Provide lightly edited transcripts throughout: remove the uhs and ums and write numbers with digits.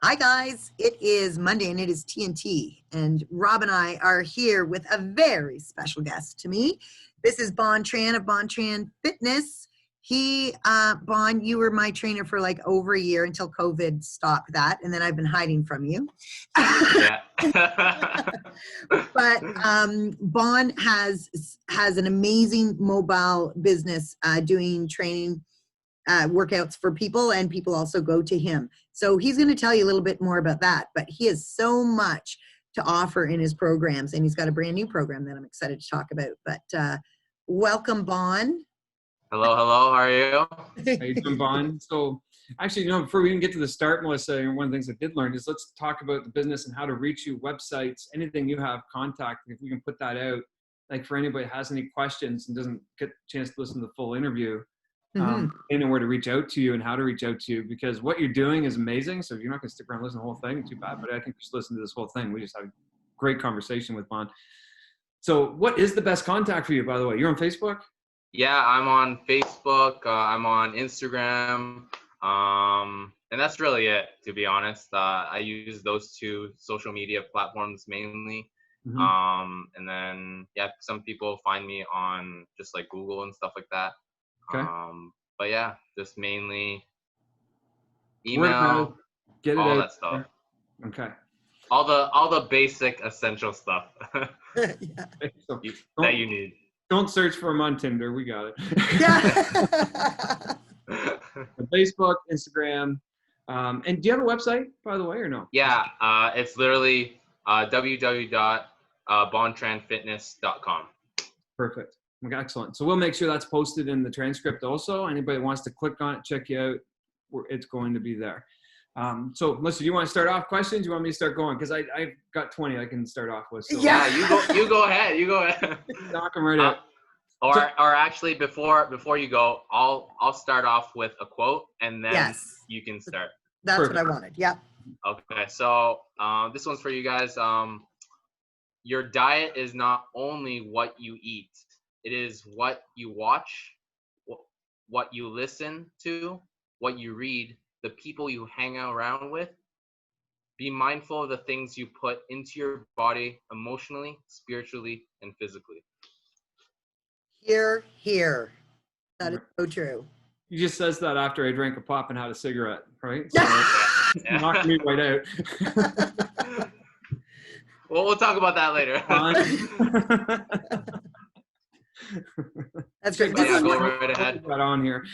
Hi guys, it is Monday and it is TNT, and Rob and I are here with a very special guest to me. This is Bon Tran of Bon Tran Fitness. Bon, you were my trainer for like over a year until COVID stopped that, and then I've been hiding from you. Yeah. But Bon has an amazing mobile business doing training workouts for people, and people also go to him. So he's going to tell you a little bit more about that, but he has so much to offer in his programs, and he's got a brand new program that I'm excited to talk about. But welcome, Bon. Hello, how are you? How you doing, Bon? So actually, before we even get to the start, Melissa, one of the things I did learn is let's talk about the business and how to reach you, websites, anything you have, contact, if we can put that out, like for anybody that has any questions and doesn't get a chance to listen to the full interview, they know where to reach out to you and how to reach out to you, because what you're doing is amazing. So if you're not going to stick around and listen to the whole thing, too bad, but I think just listen to this whole thing. We just had a great conversation with Bon. So what is the best contact for you, by the way? You're on Facebook? Yeah, I'm on Facebook. I'm on Instagram. And that's really it, to be honest. I use those two social media platforms mainly. And then, yeah, some people find me on just like Google and stuff like that. Okay. But yeah, just mainly email, get it all out that stuff. there. Okay. All the basic essential stuff Yeah. that you need. Don't search for him on Tinder. We got it. Yeah. Facebook, Instagram. And do you have a website, by the way, or no? Yeah, it's literally www.bontranfitness.com. Perfect. Okay, excellent. So we'll make sure that's posted in the transcript also. Anybody wants to click on it, check you out, it's going to be there. So, Melissa, do you want to start off questions? You want me to start going? Because I've got 20 I can start off with. So. Yeah, you go ahead. You go ahead. Knock them right out. Or actually, before you go, I'll start off with a quote, and then you can start. That's Perfect. What I wanted. Yeah. Okay, so this one's for you guys. Your diet is not only what you eat; it is what you watch, what you listen to, what you read, the people you hang around with. Be mindful of the things you put into your body emotionally, spiritually, and physically. Here. That is so true. He just says that after I drank a pop and had a cigarette, right? So knocked me right out. Well, we'll talk about that later. That's great. This is go right ahead. Right on here.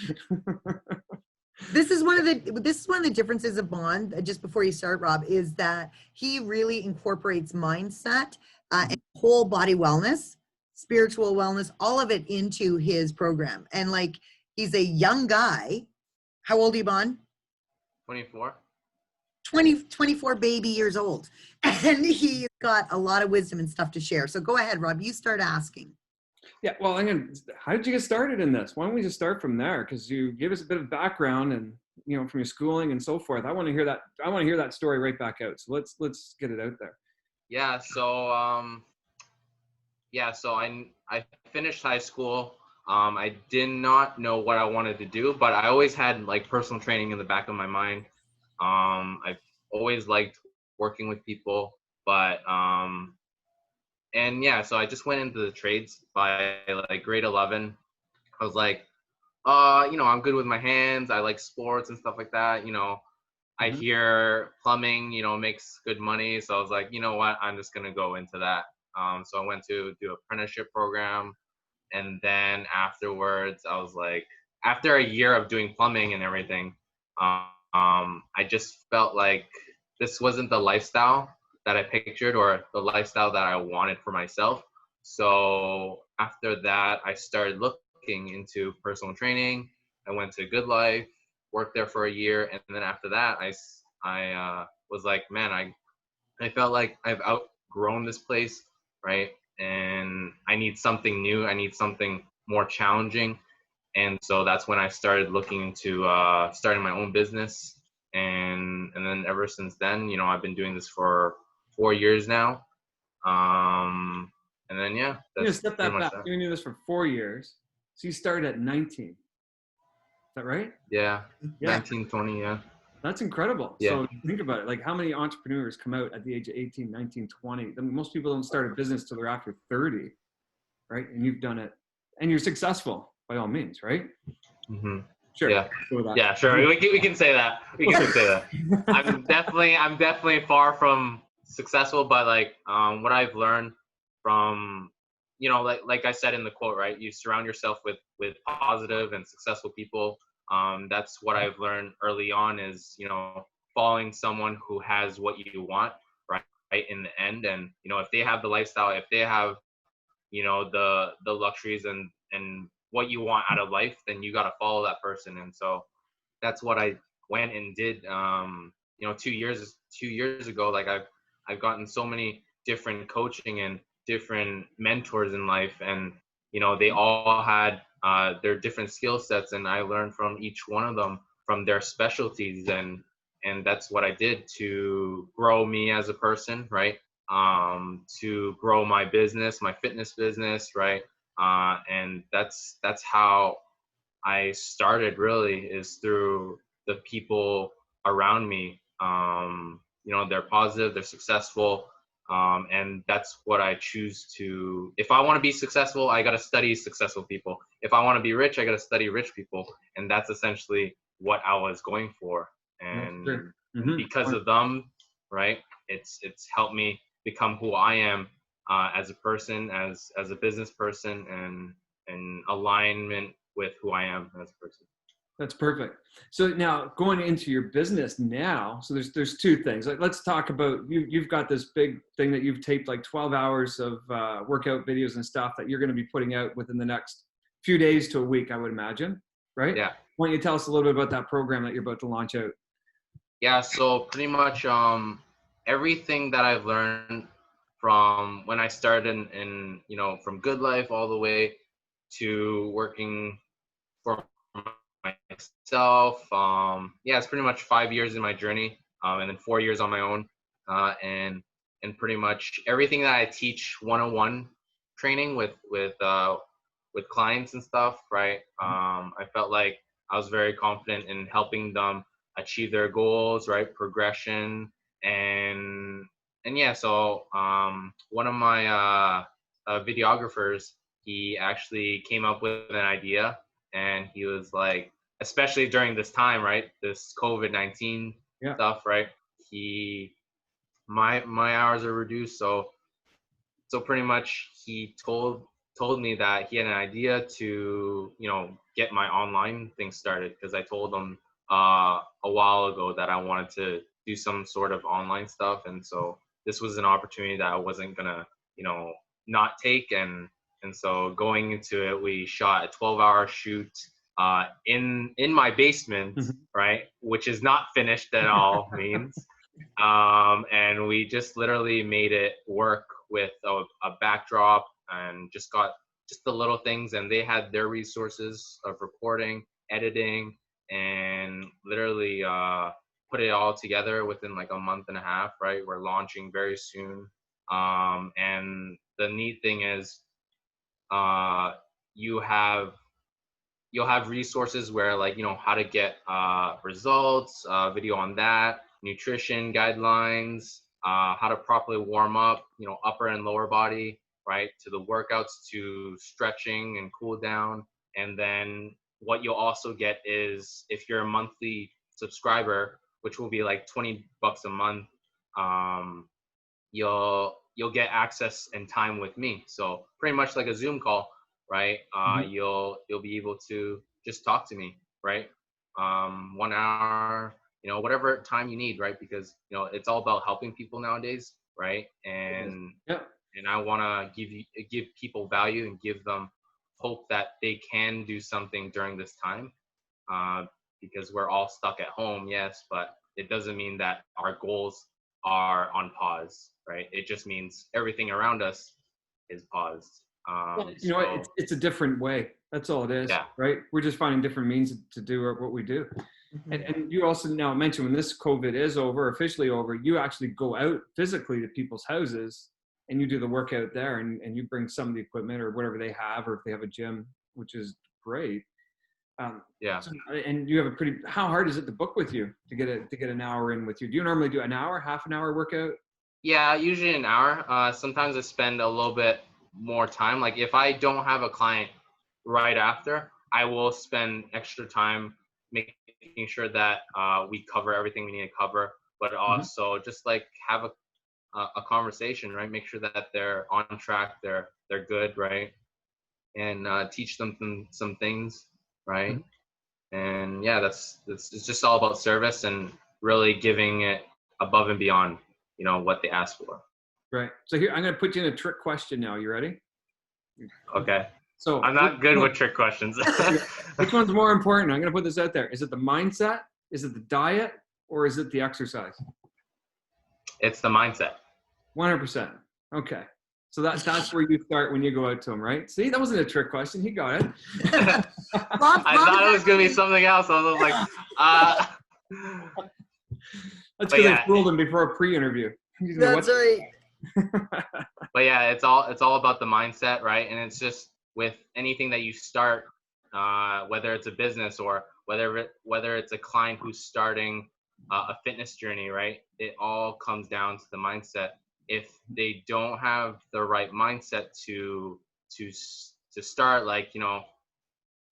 This is one of the differences of Bon, just before you start, Rob, is that he really incorporates mindset and whole body wellness, spiritual wellness, all of it into his program. And like, he's a young guy. How old are you, Bon? 24. 24 baby years old. And he's got a lot of wisdom and stuff to share. So go ahead, Rob, you start asking. Yeah, well, how did you get started in this? Why don't we just start from there? Because you gave us a bit of background and, from your schooling and so forth. I want to hear that. I want to hear that story right back out. So let's get it out there. Yeah. So, I finished high school. I did not know what I wanted to do, but I always had like personal training in the back of my mind. I've always liked working with people, but, so I just went into the trades by like grade 11. I was like, I'm good with my hands. I like sports and stuff like that. I hear plumbing, makes good money. So I was like, you know what, I'm just going to go into that. So I went to do an apprenticeship program. And then afterwards, I was like, after a year of doing plumbing and everything, I just felt like this wasn't the lifestyle that I pictured or the lifestyle that I wanted for myself. So after that, I started looking into personal training. I went to Good Life, worked there for a year. And then after that, I was like, man, I felt like I've outgrown this place, right? And I need something new. I need something more challenging. And so that's when I started looking into starting my own business. And then ever since then, I've been doing this for 4 years now. And then, yeah. That's step that back. You've been doing this for 4 years. So you started at 19. Is that right? Yeah. 19, 20, yeah. That's incredible. Yeah. So think about it. Like, how many entrepreneurs come out at the age of 18, 19, 20? I mean, most people don't start a business till they're after 30, right? And you've done it, and you're successful by all means, right? Mm-hmm. Sure. Yeah. Go with that. Yeah, sure. We can say that. We can say that. I'm definitely far from successful, but like what I've learned from, you know, like I said in the quote, right? You surround yourself with positive and successful people. That's what I've learned early on is, you know, following someone who has what you want, right? Right in the end, and you know, if they have the lifestyle, if they have, you know, the luxuries and what you want out of life, then you got to follow that person. And so that's what I went and did. You know, 2 years ago, like I've gotten so many different coaching and different mentors in life, and you know, they all had their different skill sets, and I learned from each one of them from their specialties, and that's what I did to grow me as a person, right? To grow my business, my fitness business, right? And that's how I started really, is through the people around me. You know, they're positive, they're successful, and that's what I choose to. If I want to be successful, I got to study successful people. If I want to be rich, I got to study rich people, and that's essentially what I was going for. And, Sure. and because of them, right? It's helped me become who I am as a person, as a business person, and in alignment with who I am as a person. That's perfect. So now going into your business now, so there's two things. Like, let's talk about you've got this big thing that you've taped like 12 hours of workout videos and stuff that you're going to be putting out within the next few days to a week, I would imagine, right? Yeah. Why don't you tell us a little bit about that program that you're about to launch out? Yeah. So pretty much everything that I've learned from when I started in you know, from Good Life all the way to working for myself. Yeah, it's pretty much 5 years in my journey, and then 4 years on my own, and pretty much everything that I teach one-on-one training with clients and stuff, right? I felt like I was very confident in helping them achieve their goals, right? Progression, and yeah. So one of my videographers, he actually came up with an idea, and he was like, especially during this time, right? This COVID-19 stuff, right? My hours are reduced, so pretty much he told me that he had an idea to, you know, get my online thing started, because I told him a while ago that I wanted to do some sort of online stuff, and so this was an opportunity that I wasn't gonna, you know, not take. And so going into it, we shot a 12-hour shoot in my basement, right, which is not finished at all means. And we just literally made it work with a backdrop, and just got just the little things, and they had their resources of recording, editing, and literally put it all together within like a month and a half, right? We're launching very soon. And the neat thing is you'll have resources where, like, you know, how to get results, video on that, nutrition guidelines, how to properly warm up, you know, upper and lower body, right, to the workouts, to stretching and cool down. And then what you'll also get is, if you're a monthly subscriber, which will be like $20 a month, you'll get access and time with me. So pretty much like a Zoom call, right? You'll be able to just talk to me, right? 1 hour, you know, whatever time you need, right? Because, you know, it's all about helping people nowadays, right? And and I want to give people value and give them hope that they can do something during this time, because we're all stuck at home, yes, but it doesn't mean that our goals are on pause, right? It just means everything around us is paused. You know, it's a different way. That's all it is, right? We're just finding different means to do what we do. And you also now mentioned, when this COVID is over, officially over, you actually go out physically to people's houses and you do the workout there, and you bring some of the equipment or whatever they have, or if they have a gym, which is great. Yeah. So, and you have a pretty, how hard is it to book with you to get an hour in with you? Do you normally do an hour, half an hour workout? Yeah, usually an hour. Sometimes I spend a little bit more time. Like if I don't have a client right after, I will spend extra time making sure that we cover everything we need to cover, but also just like have a conversation, right? Make sure that they're on track, they're good, right? And teach them some things, right? And yeah, it's just all about service and really giving it above and beyond, what they ask for. Right. So here, I'm going to put you in a trick question now. You ready? Okay. So I'm not good with trick questions. Which one's more important? I'm going to put this out there. Is it the mindset? Is it the diet? Or is it the exercise? It's the mindset. 100%. Okay. So that's where you start when you go out to them, right? See, that wasn't a trick question. He got it. I thought it was going to be something else. I was like, That's because I fooled him before a pre-interview. That's right. But yeah, it's all about the mindset, right? And it's just with anything that you start, whether it's a business or whether it's a client who's starting a fitness journey, right? It all comes down to the mindset. If they don't have the right mindset to start, like,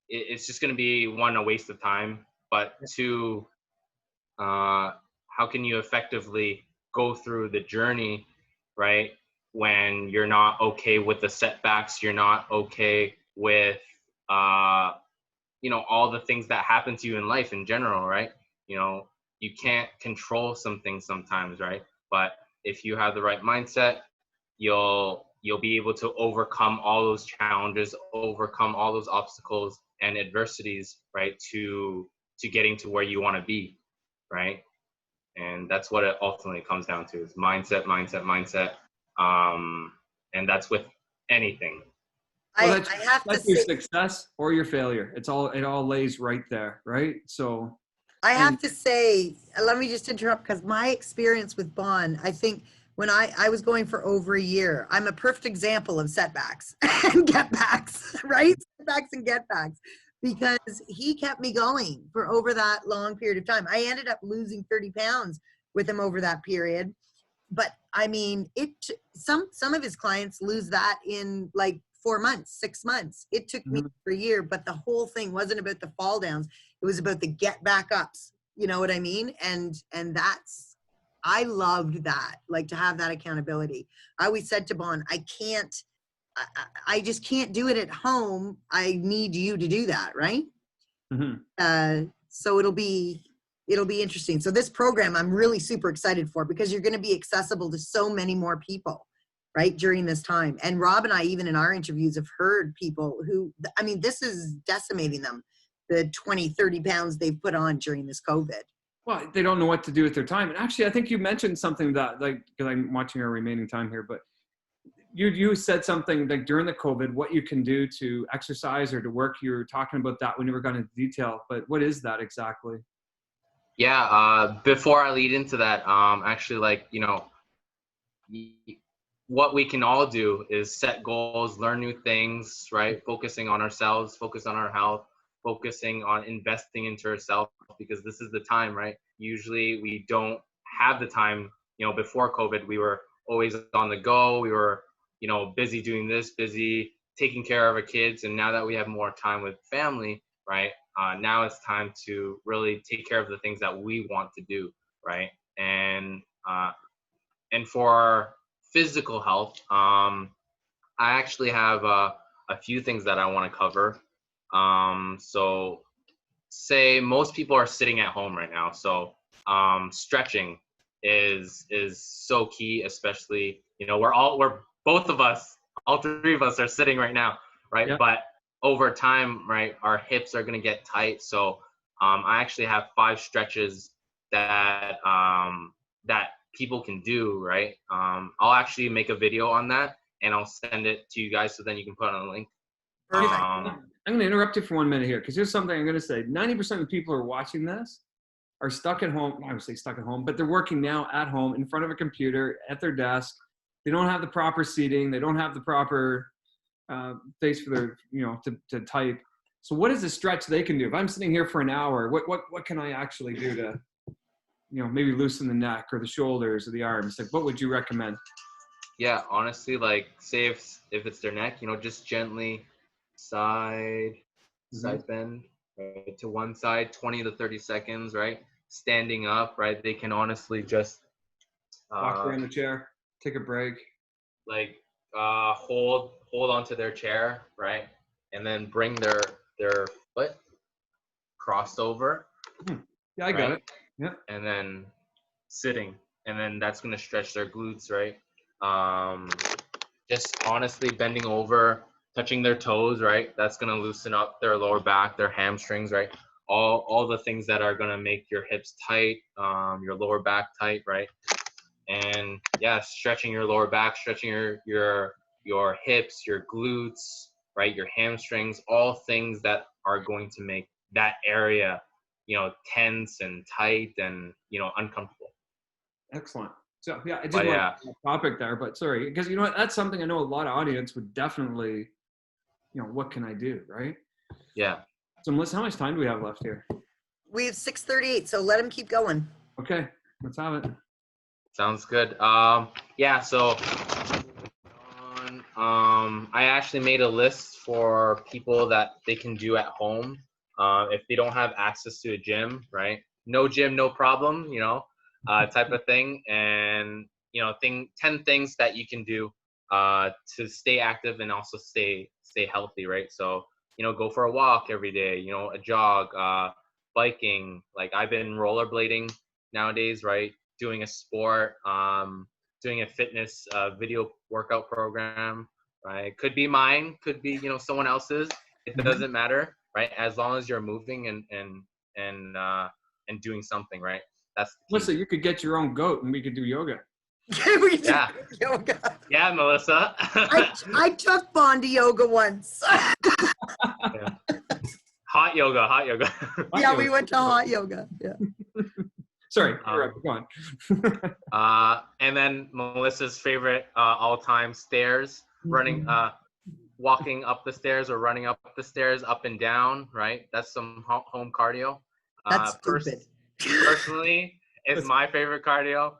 it's just going to be, one, a waste of time, but two, how can you effectively go through the journey, right, when you're not okay with the setbacks, you're not okay with all the things that happen to you in life in general, right? You can't control some things sometimes, right? But if you have the right mindset, you'll be able to overcome all those challenges, overcome all those obstacles and adversities, right, to getting to where you want to be, right? And that's what it ultimately comes down to, is mindset. And that's with anything. Well, I have to that's your say, success or your failure. It all lays right there, right? So I have to say, let me just interrupt, because my experience with Bon, I think when I was going for over a year, I'm a perfect example of setbacks and getbacks, right? Setbacks and getbacks, because he kept me going for over that long period of time. I ended up losing 30 pounds with him over that period. But I mean, some of his clients lose that in like 4 months, 6 months. It took me for a year, but the whole thing wasn't about the fall downs. It was about the get back ups. You know what I mean? And I loved that, like, to have that accountability. I always said to Bon, I just can't do it at home. I need you to do that. Right. So it'll be interesting. So this program, I'm really super excited for, because you're going to be accessible to so many more people, right, during this time. And Rob and I, even in our interviews, have heard people who, I mean, this is decimating them, the 20, 30 pounds they've put on during this COVID. Well, they don't know what to do with their time. And actually, I think you mentioned something that, like, because I'm watching our remaining time here, but you said something like during the COVID, what you can do to exercise or to work. You were talking about that when you were going into detail, but what is that exactly? Yeah. Before I lead into that, actually, like, what we can all do is set goals, learn new things, right? Focusing on ourselves, focus on our health, focusing on investing into ourselves, because this is the time, right? Usually we don't have the time. Before COVID, we were always on the go. We were, busy doing this, busy taking care of our kids. And now that we have more time with family, right? Now it's time to really take care of the things that we want to do, right? And for physical health, I actually have a few things that I want to cover. So say most people are sitting at home right now. So stretching is so key, especially, both of us, all three of us are sitting right now, right? Yep. But over time, right, our hips are going to get tight. So I actually have 5 stretches that people can do, right? I'll actually make a video on that and I'll send it to you guys, so then you can put on a link. Perfect. I'm going to interrupt you for 1 minute here, because here's something I'm going to say. 90% of the people who are watching this are stuck at home. I would say stuck at home, but they're working now at home in front of a computer at their desk. They don't have the proper seating. They don't have the proper space for their, to type. So what is the stretch they can do? If I'm sitting here for an hour, what can I actually do to, maybe loosen the neck or the shoulders or the arms? Like, what would you recommend? Yeah, honestly, like say if it's their neck, just gently side bend, right, to one side, 20 to 30 seconds, right? Standing up, right? They can honestly just Walk around the chair, take a break. like hold onto their chair, right? And then bring their foot crossed over. Yeah, I got it. Yeah. And then sitting, and then that's gonna stretch their glutes, right? Just honestly bending over, touching their toes, right? That's gonna loosen up their lower back, their hamstrings, right? All the things that are gonna make your hips tight, your lower back tight, right? And yeah, stretching your lower back, stretching your hips, your glutes, right? Your hamstrings, all things that are going to make that area, tense and tight and uncomfortable. Excellent. So yeah, I just But want yeah, to topic there, but sorry, because you know what, that's something I know a lot of audience would definitely, what can I do, right? yeah. So Melissa, how much time do we have left here? We have 6:38, so let him keep going. Okay, let's have it. Sounds good. Yeah, so I actually made a list for people that they can do at home. If they don't have access to a gym, right? No gym, no problem, type of thing. And, 10 things that you can do to stay active and also stay healthy, right? So, go for a walk every day, a jog, biking. Like I've been rollerblading nowadays, right? Doing a sport, doing a fitness video workout program, right? Could be mine, could be someone else's. It doesn't matter, right? As long as you're moving and doing something, right? That's the key. Melissa, you could get your own goat and we could do yoga. We do Yeah. yoga. Yeah, Melissa. I took Bon to yoga once. Yeah. Hot yoga. Yeah, we went to hot yoga. Yeah. Sorry, go on. And then Melissa's favorite all-time stairs, running, walking up the stairs or running up the stairs, up and down, right? That's some home cardio. That's stupid. Personally, it's my favorite cardio.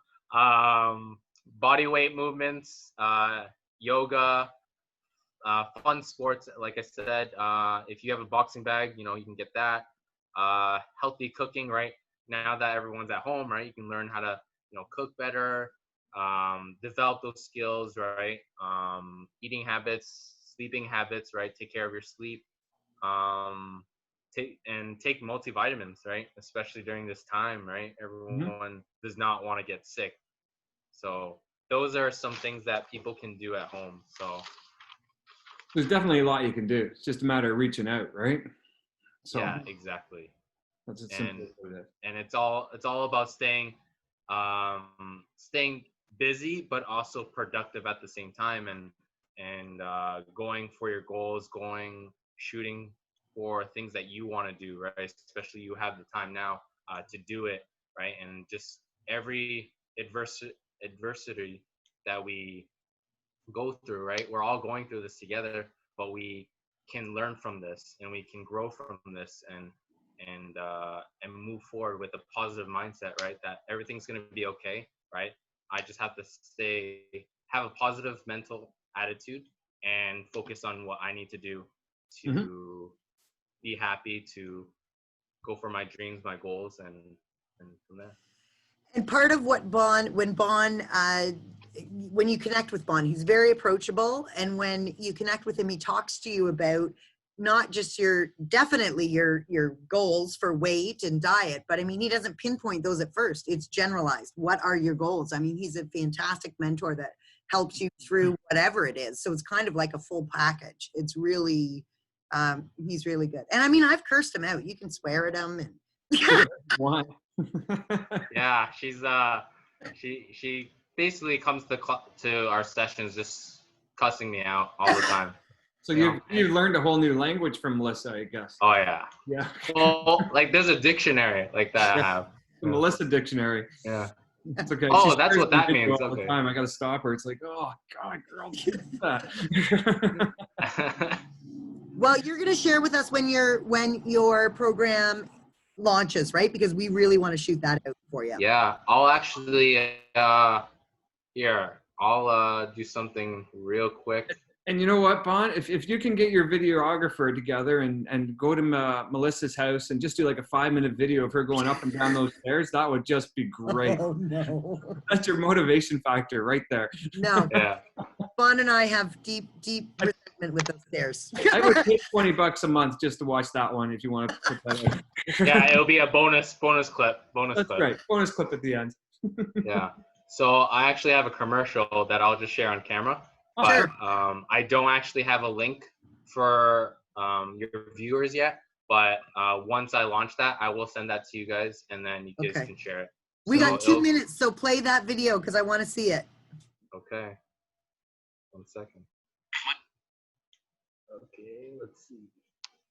Body weight movements, yoga, fun sports. Like I said, if you have a boxing bag, you can get that. Healthy cooking, right? Now that everyone's at home, right, you can learn how to, cook better, develop those skills, right? Eating habits, sleeping habits, right? Take care of your sleep. Take multivitamins, right? Especially during this time, right? Everyone does not want to get sick. So those are some things that people can do at home. So there's definitely a lot you can do. It's just a matter of reaching out, right? So yeah, exactly. That's as simple as it is. And it's all about staying busy but also productive at the same time, and going for your goals, shooting for things that you want to do, right? Especially you have the time now to do it, right? And just every adversity that we go through, right? We're all going through this together, but we can learn from this and we can grow from this and move forward with a positive mindset, right? That everything's going to be okay, right? I just have to have a positive mental attitude and focus on what I need to do to be happy, to go for my dreams, my goals, and from there. And part of what when you connect with Bon, he's very approachable. And when you connect with him, he talks to you about not just your goals for weight and diet, but I mean, he doesn't pinpoint those at first. It's generalized. What are your goals? I mean, he's a fantastic mentor that helps you through whatever it is. So it's kind of like a full package. It's really, he's really good. And I mean, I've cursed him out. You can swear at him. And Why? Yeah, she's she basically comes to our sessions just cussing me out all the time. So you've learned a whole new language from Melissa, I guess. Oh yeah. Yeah. Well, like there's a dictionary like that I have. The Melissa dictionary. Yeah. It's okay. Oh, that's what that means. All Okay. the time. I got to stop her. It's like, oh God, girl, do that. Well, you're going to share with us when your program launches, right? Because we really want to shoot that out for you. Yeah, I'll actually here, I'll do something real quick. And you know what, Bon? If you can get your videographer together and go to Melissa's house and just do like a 5-minute video of her going up and down those stairs, that would just be great. Oh, no. That's your motivation factor right there. No. Yeah. Bon and I have deep resentment with those stairs. I would pay $20 a month just to watch that one if you want to put that in. Yeah, it'll be a bonus clip. That's right. Bonus clip at the end. Yeah. So I actually have a commercial that I'll just share on camera. Oh, But sure. I don't actually have a link for your viewers yet. But once I launch that, I will send that to you guys, and then you guys can share it. We So got 2 minutes, so play that video because I want to see it. Okay. 1 second. Okay, let's see.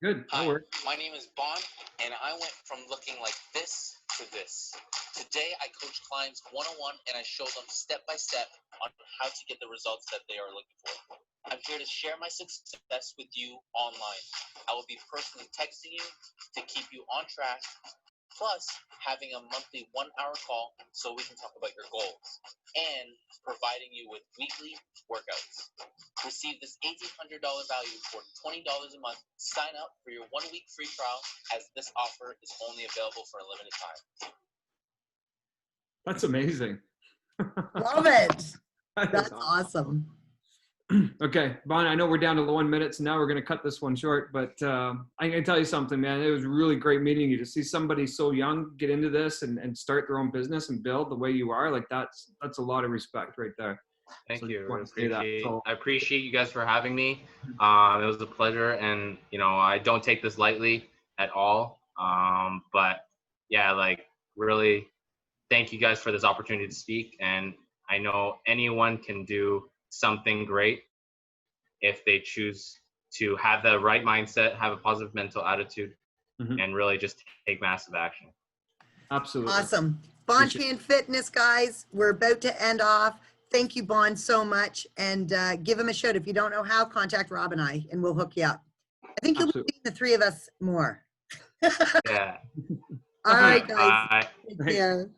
Good. Hi, That works. my name is Bon, and I went from looking like this to this. Today, I coach clients one-on-one, and I show them step-by-step on how to get the results that they are looking for. I'm here to share my success with you online. I will be personally texting you to keep you on track, plus having a monthly 1-hour call so we can talk about your goals, and providing you with weekly workouts. Receive this $1,800 value for $20 a month. Sign up for your 1-week free trial, as this offer is only available for a limited time. That's amazing. Love it. That is That's awesome. awesome. Okay, Bon, I know we're down to 1 minute, so now we're going to cut this one short. But I can tell you something, man. It was really great meeting you. To see somebody so young get into this and start their own business and build the way you are, like that's a lot of respect right there. Thank So you. just wanted to say that. So- I appreciate you guys for having me. It was a pleasure, and I don't take this lightly at all. But yeah, like really, thank you guys for this opportunity to speak. And I know anyone can do something great if they choose to have the right mindset, have a positive mental attitude, and really just take massive action. Absolutely. Awesome. Bon Tran Fitness, guys, we're about to end off. Thank you, Bon, so much. And give him a shout. If you don't know how, contact Rob and I, and we'll hook you up. I think you'll be seeing the 3 of us more. Yeah. All right, guys. Bye. Take care.